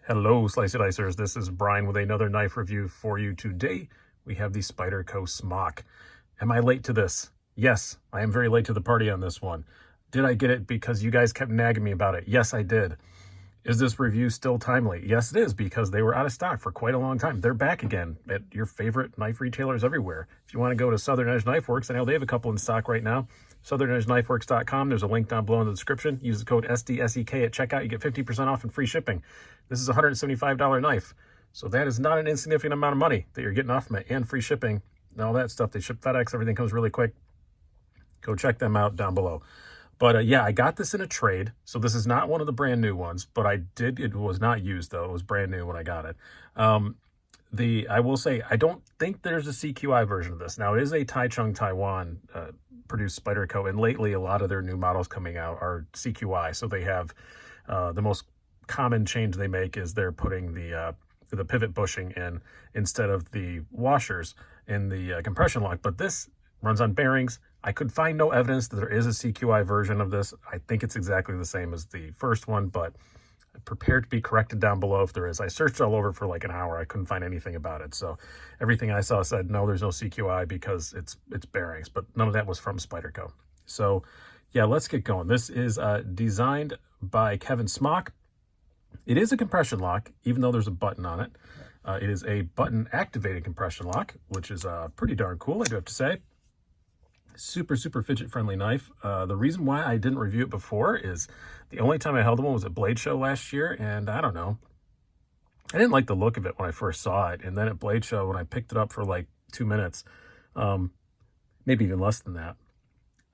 Hello, Slicey Dicers. This is Brian with another knife review for you today. We have the Spyderco Smock. Am I late to this? Yes, I am very late to the party on this one. Did I get it because you guys kept nagging me about it? Yes, I did. Is this review still timely? Yes, it is, because they were out of stock for quite a long time. They're back again at your favorite knife retailers everywhere. If you want to go to Southern Edge Knife Works, I know they have a couple in stock right now. SouthernEdgeKnifeWorks.com. There's a link down below in the description. Use the code SDSEK at checkout. You get 50% off and free shipping. This is a $175 knife. So that is not an insignificant amount of money that you're getting off from it, and free shipping and all that stuff. They ship FedEx. Everything comes really quick. Go check them out down below. But yeah, I got this in a trade. So this is not one of the brand new ones, but it was not used though. It was brand new when I got it. I will say, I don't think there's a CQI version of this. Now it is a Taichung, Taiwan produced Spyderco, and lately a lot of their new models coming out are CQI. So they have the most common change they make is they're putting the pivot bushing in instead of the washers in the compression lock. But this runs on bearings. I could find no evidence that there is a CQI version of this. I think it's exactly the same as the first one, but I'm prepared to be corrected down below if there is. I searched all over for like an hour. I couldn't find anything about it. So everything I saw said, no, there's no CQI because it's bearings, but none of that was from Spyderco. So yeah, let's get going. This is designed by Kevin Smock. It is a compression lock, even though there's a button on it. It is a button activated compression lock, which is pretty darn cool, I do have to say. Super fidget friendly knife. The reason why I didn't review it before is the only time I held one was at Blade Show last year, and I don't know, I didn't like the look of it when I first saw it. And then at Blade Show, when I picked it up for like 2 minutes, maybe even less than that,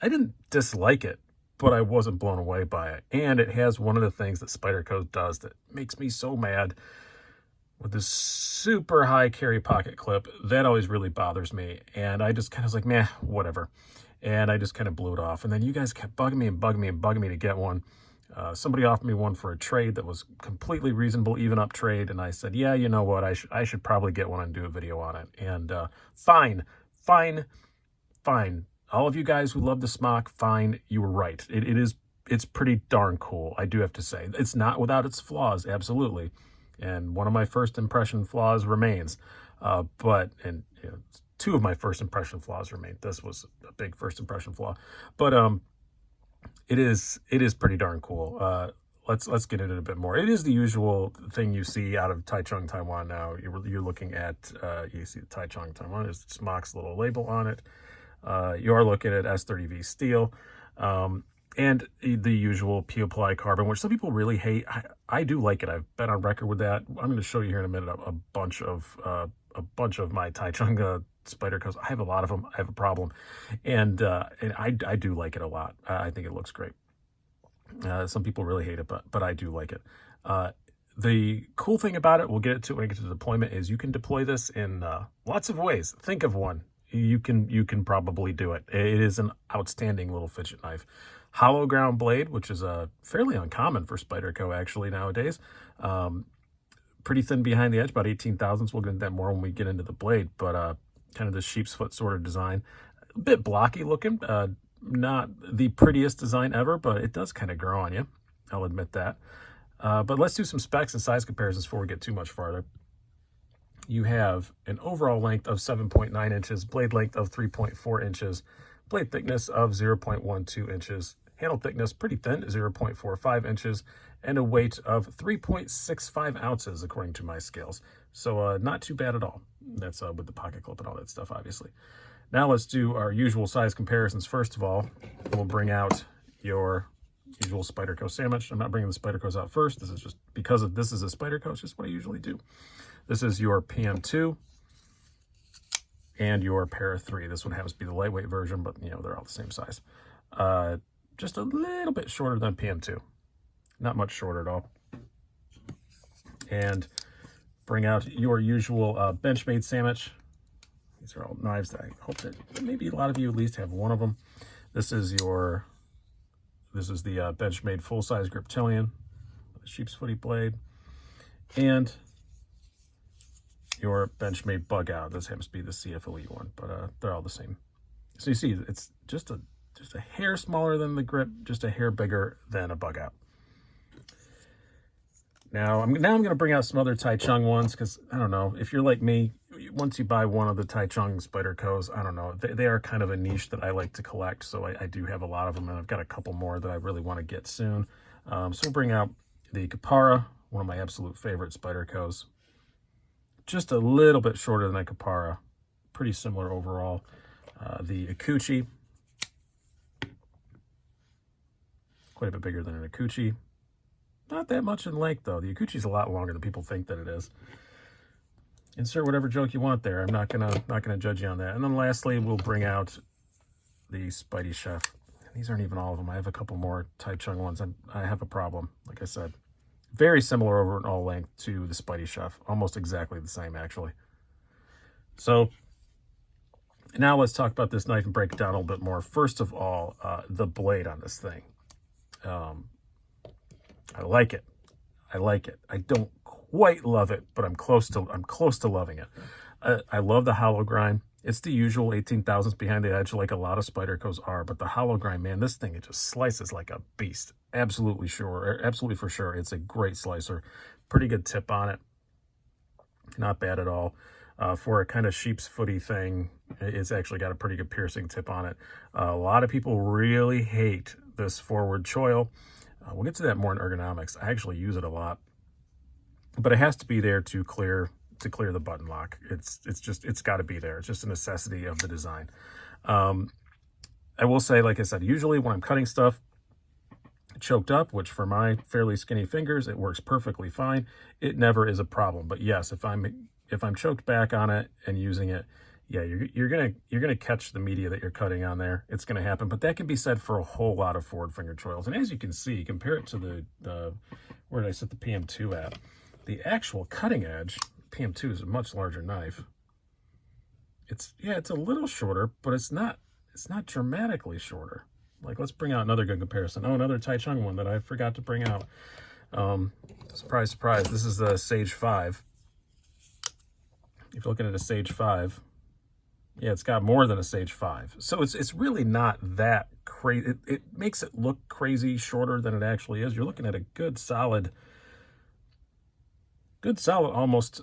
I didn't dislike it, but I wasn't blown away by it. And it has one of the things that Spyderco does that makes me so mad. With this super high carry pocket clip, that always really bothers me. And I just kind of was like, meh, whatever. And I just kind of blew it off. And then you guys kept bugging me and bugging me and bugging me to get one. Somebody offered me one for a trade that was completely reasonable, even up trade. And I said, yeah, you know what? I should probably get one and do a video on it. And fine. All of you guys who love the Smock, fine, you were right. It's pretty darn cool, I do have to say. It's not without its flaws, absolutely. And one of my first impression flaws remains. Two of my first impression flaws remain. This was a big first impression flaw. But it is pretty darn cool. Let's get into it a bit more. It is the usual thing you see out of Taichung, Taiwan now. You're looking at, you see the Taichung, Taiwan. There's Smock's little label on it. You are looking at S30V steel. And the usual P-Apply carbon, which some people really hate. I do like it. I've been on record with that. I'm going to show you here in a minute a bunch of my Taichung Spydercos. I have a lot of them. I have a problem, and I do like it a lot. I think it looks great. Some people really hate it, but I do like it. The cool thing about it, we'll get it to when I get to deployment, is you can deploy this in lots of ways. Think of one. You can probably do it. It is an outstanding little fidget knife. Hollow ground blade, which is fairly uncommon for Spyderco actually nowadays. Pretty thin behind the edge, about 18 thousandths. We'll get into that more when we get into the blade, but kind of the sheep's foot sort of design. A bit blocky looking, not the prettiest design ever, but it does kind of grow on you. I'll admit that. But let's do some specs and size comparisons before we get too much farther. You have an overall length of 7.9 inches, blade length of 3.4 inches, blade thickness of 0.12 inches, handle thickness pretty thin, 0.45 inches, and a weight of 3.65 ounces, according to my scales. So not too bad at all. That's with the pocket clip and all that stuff, obviously. Now let's do our usual size comparisons. First of all, we'll bring out your usual Spyderco sandwich. I'm not bringing the Spydercos out first. This is just because this is a Spyderco. It's just what I usually do. This is your PM2 and your Para 3. This one happens to be the lightweight version, but they're all the same size. Just a little bit shorter than PM2. Not much shorter at all. And bring out your usual Benchmade sandwich. These are all knives that I hope that maybe a lot of you at least have one of them. This is the Benchmade full-size Griptilian with a sheep's footy blade. And your Benchmade bug out. This happens to be the CFOE one, but they're all the same. So you see, it's just a hair smaller than the grip, just a hair bigger than a bug out. Now I'm going to bring out some other Tai Chung ones because, I don't know, if you're like me, once you buy one of the Tai Chung Spydercos, I don't know, they are kind of a niche that I like to collect, so I do have a lot of them, and I've got a couple more that I really want to get soon. So we'll bring out the Kapara, one of my absolute favorite Spydercos. Just a little bit shorter than a Kapara, pretty similar overall. The Akuchi, quite a bit bigger than an Akuchi. Not that much in length, though. The Akuchi's a lot longer than people think that it is. Insert whatever joke you want there. I'm not gonna judge you on that. And then lastly, we'll bring out the Spidey Chef. These aren't even all of them. I have a couple more Tai Chung ones. I have a problem, like I said. Very similar overall length to the Spidey Chef. Almost exactly the same, actually. So now let's talk about this knife and break it down a little bit more. First of all, the blade on this thing. I like it. I like it. I don't quite love it, but I'm close to loving it. I love the hollow grind. It's the usual 18 thousandths behind the edge, like a lot of Spydercos are, but the hollow grind, man, this thing, it just slices like a beast. Absolutely for sure. It's a great slicer. Pretty good tip on it. Not bad at all. For a kind of sheep's footy thing, it's actually got a pretty good piercing tip on it. A lot of people really hate this forward choil. We'll get to that more in ergonomics. I actually use it a lot, but it has to be there to clear the button lock. It's got to be there. It's just a necessity of the design. I will say, like I said, usually when I'm cutting stuff choked up, which for my fairly skinny fingers, it works perfectly fine. It never is a problem. But yes, if I'm choked back on it and using it, yeah, you're gonna catch the media that you're cutting on there. It's gonna happen, but that can be said for a whole lot of forward finger choils. And as you can see, compare it to the where did I set the PM2 at? The actual cutting edge, PM2 is a much larger knife. It's a little shorter, but it's not dramatically shorter. Like, let's bring out another good comparison. Oh, another Tai Chung one that I forgot to bring out. Surprise, surprise. This is the Sage 5. If you're looking at a Sage 5, yeah, it's got more than a Sage 5. So it's really not that crazy. It makes it look crazy shorter than it actually is. You're looking at a good solid almost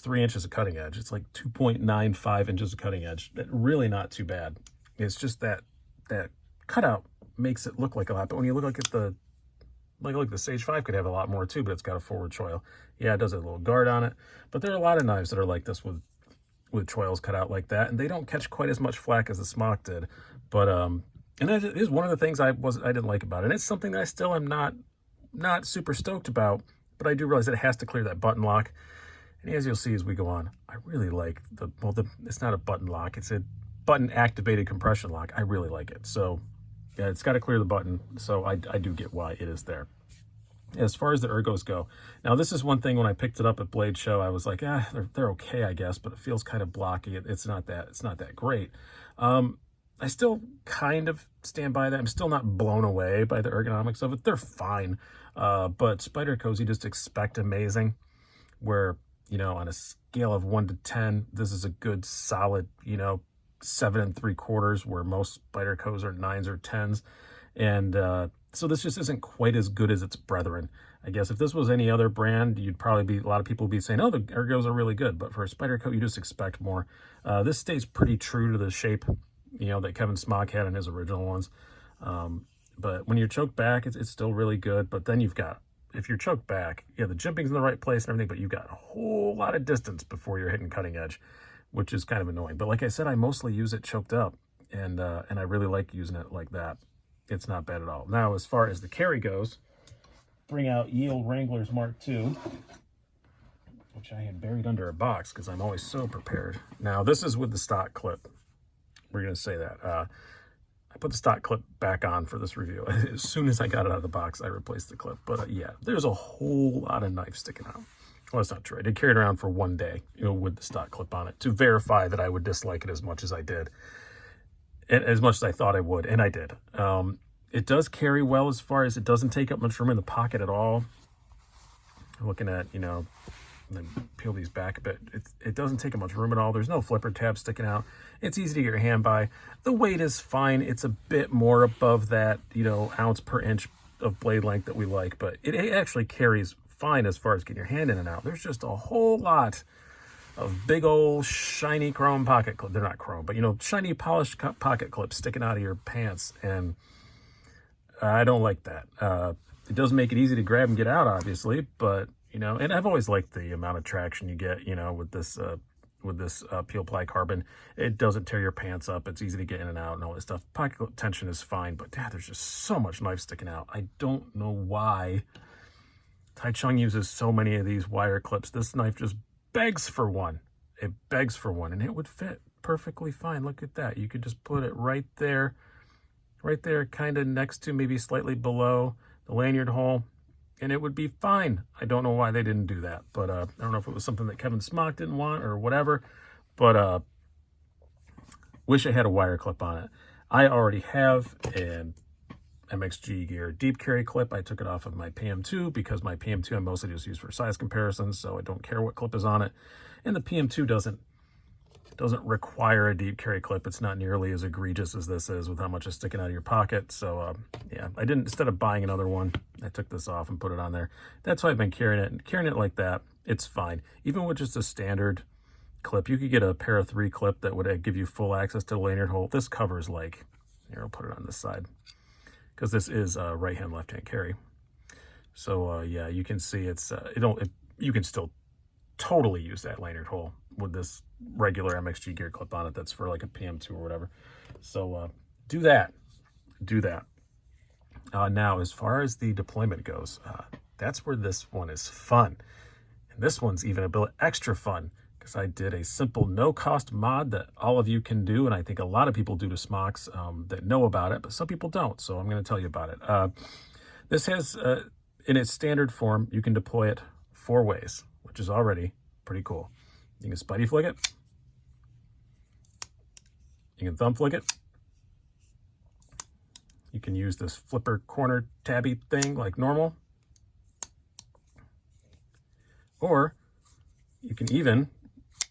3 inches of cutting edge. It's like 2.95 inches of cutting edge. Really not too bad. It's just that cutout makes it look like a lot. But when you look at the Sage 5 could have a lot more too, but it's got a forward choil. Yeah, it does have a little guard on it. But there are a lot of knives that are like this with choils cut out like that, and they don't catch quite as much flack as the Smock did. But and that is one of the things I didn't like about it. And it's something that I still am not super stoked about, but I do realize that it has to clear that button lock. And as you'll see as we go on, I really like it's not a button lock, it's a button activated compression lock. I really like it. So yeah, it's got to clear the button. So I do get why it is there. As far as the ergos go, now this is one thing when I picked it up at Blade Show, I was like, they're okay, I guess, but it feels kind of blocky. It's not that great. I still kind of stand by that. I'm still not blown away by the ergonomics of it. They're fine. But Spydercos, you just expect amazing, where, on a scale of 1 to 10, this is a good solid, 7 3/4, where most Spydercos are 9s or 10s. And so this just isn't quite as good as its brethren. I guess if this was any other brand, a lot of people would be saying, oh, the ergos are really good. But for a Spyderco, you just expect more. This stays pretty true to the shape, that Kevin Smock had in his original ones. But when you're choked back, it's still really good. But then if you're choked back, the jimping's in the right place and everything, but you've got a whole lot of distance before you're hitting cutting edge, which is kind of annoying. But like I said, I mostly use it choked up, and I really like using it like that. It's not bad at all. Now, as far as the carry goes, bring out Yield Wranglers Mark II, which I had buried under a box because I'm always so prepared. Now, this is with the stock clip. We're going to say that. I put the stock clip back on for this review. As soon as I got it out of the box, I replaced the clip. But yeah, there's a whole lot of knives sticking out. Well, that's not true. I did carry it around for one day, with the stock clip on it to verify that I would dislike it as much as I did. As much as I thought I would, and I did. It does carry well as far as it doesn't take up much room in the pocket at all. I'm looking at, then peel these back a bit. It doesn't take up much room at all. There's no flipper tab sticking out. It's easy to get your hand by. The weight is fine. It's a bit more above that, ounce per inch of blade length that we like, but it actually carries fine as far as getting your hand in and out. There's just a whole lot of big old shiny chrome pocket clips. They're not chrome, but, you know, shiny polished pocket clips sticking out of your pants. And I don't like that. It does make it easy to grab and get out, obviously, but, you know, and I've always liked the amount of traction you get, you know, with this peel ply carbon. It doesn't tear your pants up. It's easy to get in and out and all this stuff. Pocket clip tension is fine, but there's just so much knife sticking out. I don't know why Taichung uses so many of these wire clips. This knife just begs for one. It begs for one, and it would fit perfectly fine. Look at that. You could just put it right there, kind of next to, maybe slightly below the lanyard hole, and it would be fine. I don't know why they didn't do that, but I don't know if it was something that Kevin Smock didn't want or whatever, but wish I had a wire clip on it. I already have an MXG Gear deep carry clip. I took it off of my PM2 because my PM2 I mostly just use for size comparisons, so I don't care what clip is on it. And the PM2 doesn't require a deep carry clip. It's not nearly as egregious as this is with how much is sticking out of your pocket. So yeah, I didn't, instead of buying another one, I took this off and put it on there. That's why I've been carrying it. And carrying it like that, it's fine. Even with just a standard clip, you could get a pair of 3 clip that would give you full access to the lanyard hole. This covers, like, here, I'll put it on this side, because this is right-hand, left-hand carry. So yeah, you can see it's you can still totally use that lanyard hole with this regular MXG Gear clip on it that's for like a PM2 or whatever. So do that. Now, as far as the deployment goes, that's where this one is fun. And this one's even a bit extra fun because I did a simple no-cost mod that all of you can do, and I think a lot of people do to smocks that know about it, but some people don't, so I'm going to tell you about it. This has, in its standard form, you can deploy it 4 ways, which is already pretty cool. You can Spidey flick it. You can thumb flick it. You can use this flipper corner tabby thing like normal. Or you can even,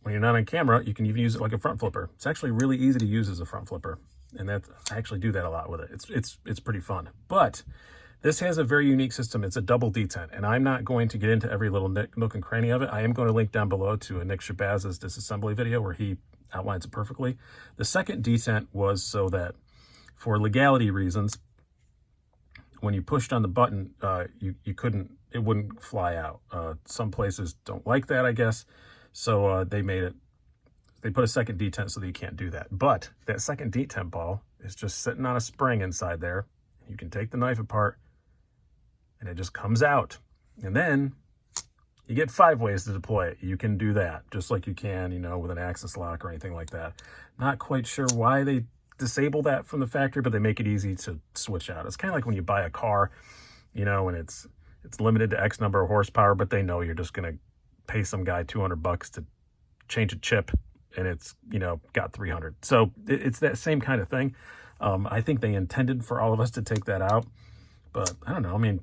when you're not on camera, you can even use it like a front flipper. It's actually really easy to use as a front flipper. And I actually do that a lot with it. It's pretty fun. But this has a very unique system. It's a double detent, and I'm not going to get into every little nook and cranny of it. I am going to link down below to a Nick Shabazz's disassembly video where he outlines it perfectly. The second detent was so that, for legality reasons, when you pushed on the button, it wouldn't fly out. Some places don't like that, I guess. So they put a second detent so that you can't do that. But that second detent ball is just sitting on a spring inside there. You can take the knife apart, and it just comes out. And then you get 5 ways to deploy it. You can do that just like you can, with an axis lock or anything like that. Not quite sure why they disable that from the factory, but they make it easy to switch out. It's kind of like when you buy a car, and it's limited to X number of horsepower, but they know you're just going to pay some guy $200 to change a chip, and it's, got 300. So it's that same kind of thing. I think they intended for all of us to take that out, but I don't know. I mean,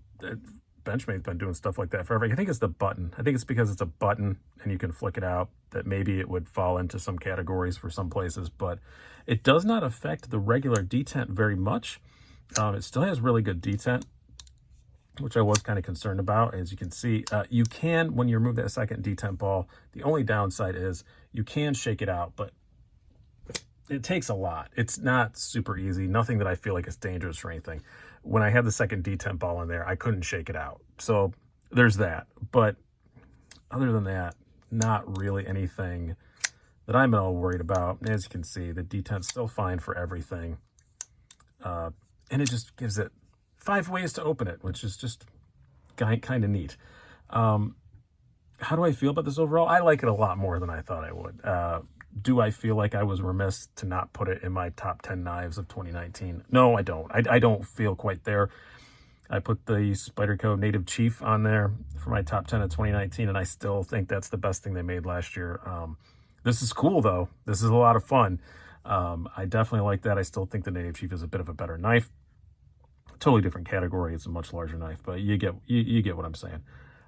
Benchmade's been doing stuff like that forever. I think it's the button. I think it's because it's a button and you can flick it out that maybe it would fall into some categories for some places, but it does not affect the regular detent very much. It still has really good detent, which I was kind of concerned about. As you can see, you can, when you remove that second detent ball, the only downside is you can shake it out, but it takes a lot. It's not super easy. Nothing that I feel like is dangerous or anything. When I had the second detent ball in there, I couldn't shake it out. So there's that. But other than that, not really anything that I'm at all worried about. As you can see, the detent's still fine for everything. And it just gives it 5 ways to open it, which is just kind of neat. How do I feel about this overall? I like it a lot more than I thought I would. Do I feel like I was remiss to not put it in my top 10 knives of 2019? No, I don't. I don't feel quite there. I put the Spyderco Native Chief on there for my top 10 of 2019, and I still think that's the best thing they made last year. This is cool, though. This is a lot of fun. I definitely like that. I still think the Native Chief is a bit of a better knife. Totally different category. It's a much larger knife, but you get what I'm saying.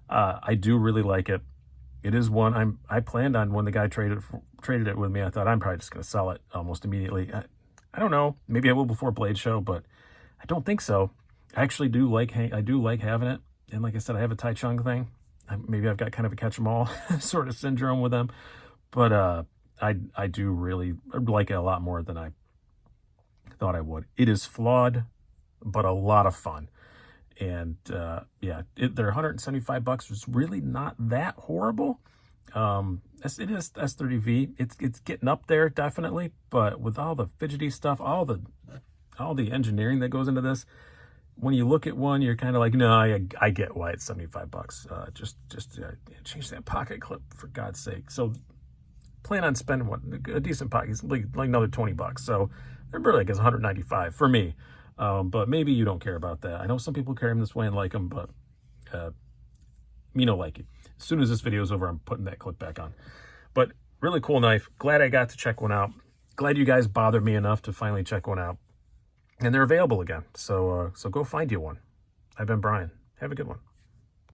I do really like it. It is one I planned on when the guy traded it with me. I thought I'm probably just going to sell it almost immediately. I don't know. Maybe I will before Blade Show, but I don't think so. I actually do like having it. And like I said, I have a Taichung thing. Maybe I've got kind of a catch-them-all sort of syndrome with them, but I do really like it a lot more than I thought I would. It is flawed, but a lot of fun. And yeah, they're $175. It's really not that horrible. It is S30V. It's getting up there definitely, but with all the fidgety stuff, all the engineering that goes into this, when you look at one, you're kind of like, no, I get why it's $75. Just change that pocket clip for God's sake. So plan on spending a decent pocket, it's like another $20. So it really is $195 for me. But maybe you don't care about that. I know some people carry them this way and like them, but me no like it. As soon as this video is over, I'm putting that clip back on. But really cool knife. Glad I got to check one out. Glad you guys bothered me enough to finally check one out. And they're available again. So go find you one. I've been Brian. Have a good one.